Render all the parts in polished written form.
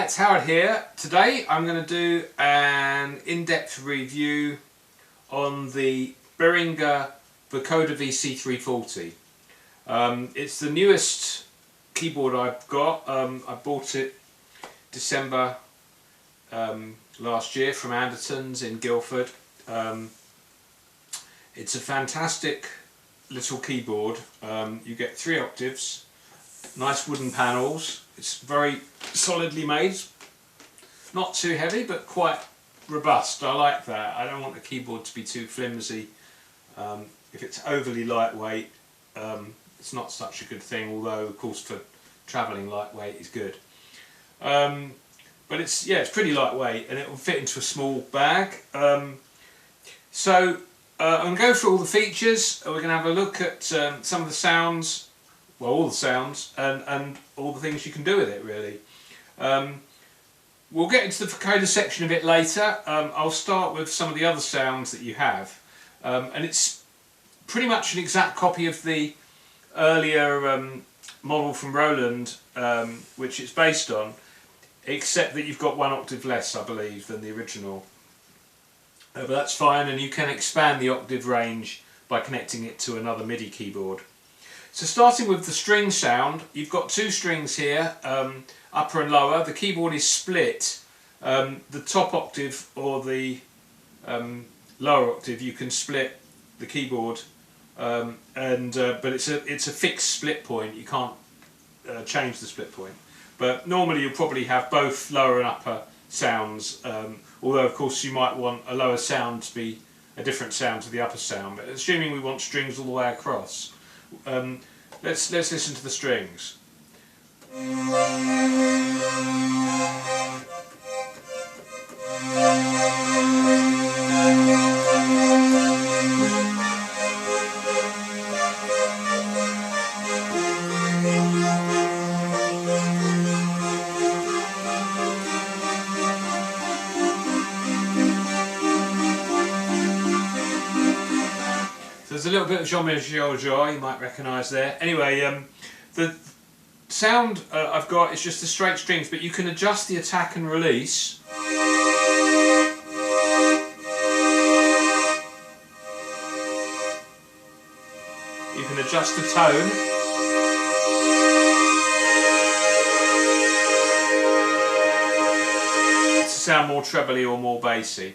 it's Howard here. Today I'm going to do an in-depth review on the Behringer Vocoder VC340. It's the newest keyboard I've got. I bought it December last year from Anderton's in Guildford. It's a fantastic little keyboard. You get 3 octaves, nice wooden panels. It's very solidly made, not too heavy but quite robust. I like that. I don't want the keyboard to be too flimsy. If it's overly lightweight, it's not such a good thing, although of course for travelling lightweight is good. But it's pretty lightweight and it will fit into a small bag. So I'm going to go through all the features. We're going to have a look at some of the sounds, well, all the sounds, and all the things you can do with it, really. We'll get into the vocoder section a bit later. I'll start with some of the other sounds that you have. And it's pretty much an exact copy of the earlier model from Roland, which it's based on, except that you've got 1 octave less, I believe, than the original. But that's fine, and you can expand the octave range by connecting it to another MIDI keyboard. So starting with the string sound, you've got 2 strings here, upper and lower. The keyboard is split. The top octave or the lower octave, you can split the keyboard, but it's a fixed split point. You can't change the split point. But normally you'll probably have both lower and upper sounds, although of course you might want a lower sound to be a different sound to the upper sound. But assuming we want strings all the way across, let's listen to the strings. There's a little bit of Jean-Michel you might recognise there. Anyway, the sound I've got is just the straight strings, but you can adjust the attack and release. You can adjust the tone. To sound more trebly or more bassy.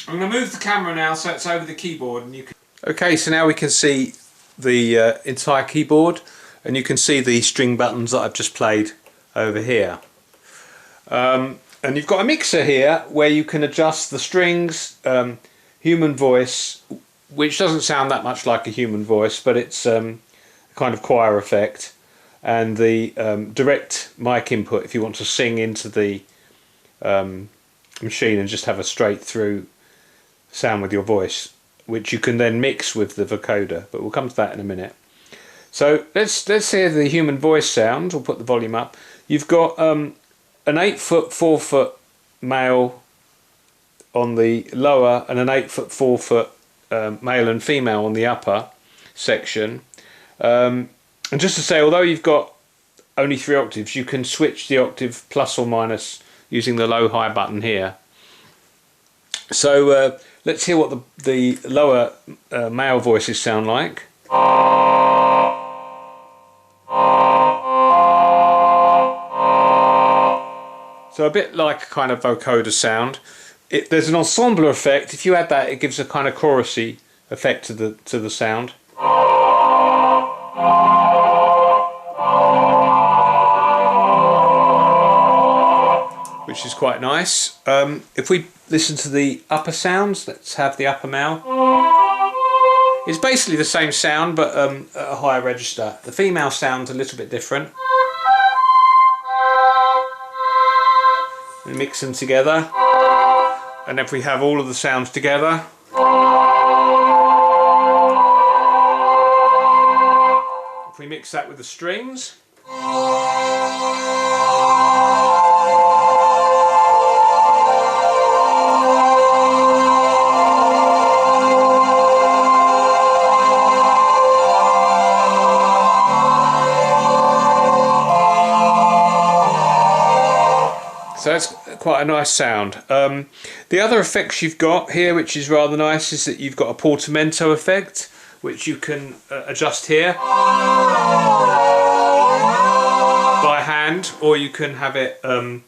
I'm going to move the camera now so it's over the keyboard and you can... Okay, so now we can see the entire keyboard and you can see the string buttons that I've just played over here. And you've got a mixer here where you can adjust the strings, human voice, which doesn't sound that much like a human voice, but it's a kind of choir effect, and the direct mic input if you want to sing into the machine and just have a straight through sound with your voice, which you can then mix with the vocoder, but we'll come to that in a minute. So let's hear the human voice sound. We'll put the volume up. You've got an 8-foot 4-foot male on the lower and an 8-foot 4-foot male and female on the upper section. And just to say, although you've got only 3 octaves, you can switch the octave plus or minus using the low high button here. So let's hear what the lower male voices sound like. So a bit like a kind of vocoder sound. There's an ensemble effect. If you add that, it gives a kind of chorusy effect to the sound. Which is quite nice. If we listen to the upper sounds, let's have the upper male. It's basically the same sound but at a higher register. The female sound's a little bit different. And mix them together. And if we have all of the sounds together. If we mix that with the strings. So that's quite a nice sound. The other effects you've got here, which is rather nice, is that you've got a portamento effect, which you can adjust here by hand, or you can have it on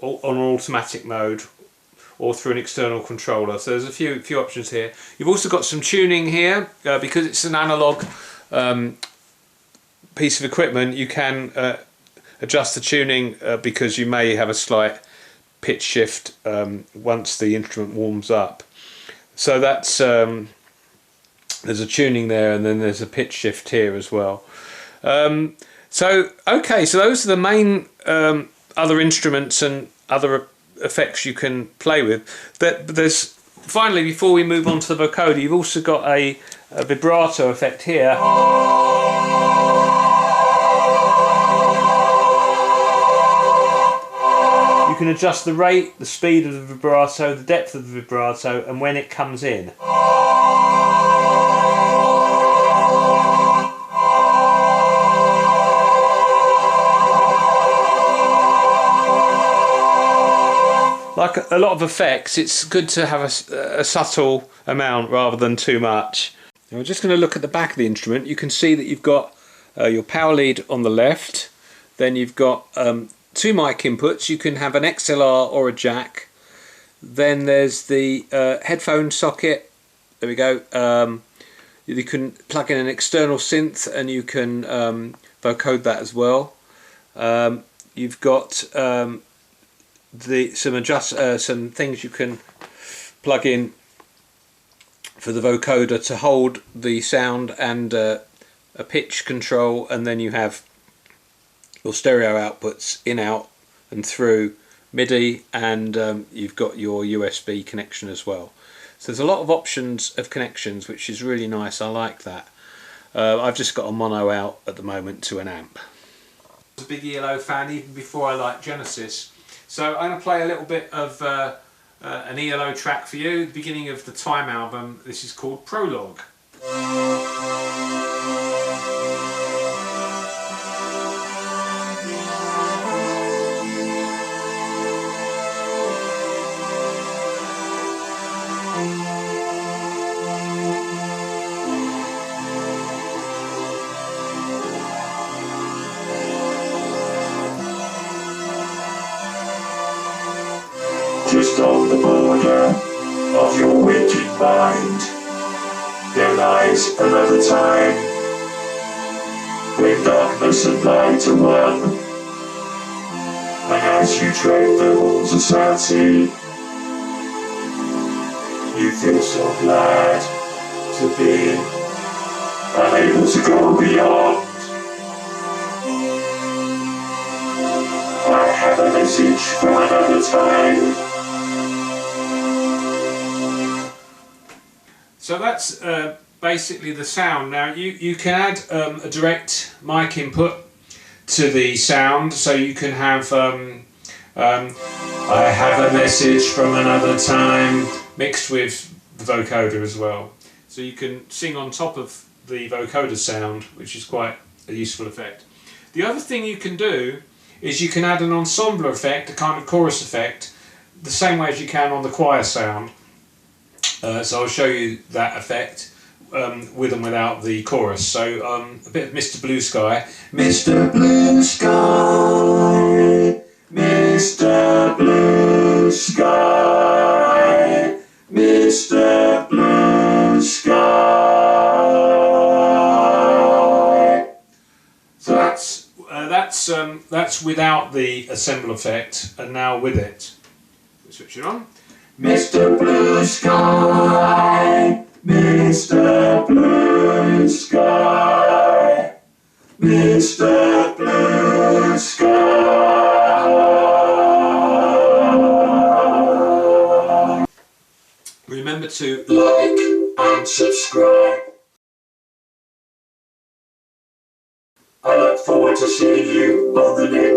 an automatic mode or through an external controller. So there's a few options here. You've also got some tuning here, because it's an analog piece of equipment. You can adjust the tuning because you may have a slight pitch shift once the instrument warms up. So that's there's a tuning there, and then there's a pitch shift here as well. So those are the main other instruments and other effects you can play with. There's finally, before we move on to the vocoder, you've also got a vibrato effect here. You can adjust the rate, the speed of the vibrato, the depth of the vibrato, and when it comes in. Like a lot of effects, it's good to have a subtle amount rather than too much. Now we're just going to look at the back of the instrument. You can see that you've got your power lead on the left, then you've got two mic inputs. You can have an XLR or a jack. Then there's the headphone socket. There we go. You can plug in an external synth and you can vocode that as well. You've got some things you can plug in for the vocoder to hold the sound, and a pitch control, and then you have your stereo outputs in, out and through MIDI, and you've got your USB connection as well. So there's a lot of options of connections, which is really nice. I like that. I've just got a mono out at the moment to an amp. I was a big ELO fan even before I liked Genesis. So I'm going to play a little bit of an ELO track for you, the beginning of the Time album. This is called Prologue. Just on the border of your waking mind, there lies another time, when darkness and light are one, and as you tread the halls of sanity, you feel so glad to be unable to go beyond. I have a message for another time. So that's basically the sound. Now you can add a direct mic input to the sound, so you can have I have a message from another time mixed with the vocoder as well. So you can sing on top of the vocoder sound, which is quite a useful effect. The other thing you can do is you can add an ensemble effect, a kind of chorus effect, the same way as you can on the choir sound. So I'll show you that effect with and without the chorus. So a bit of Mr. Blue Sky. Mr. Blue Sky, Mr. Blue Sky, Mr. Blue Sky. So that's without the assemble effect, and now with it. Switch it on. Mr. Blue Sky, Mr. Blue Sky, Mr. Blue Sky. Remember to like and subscribe. I look forward to seeing you on the next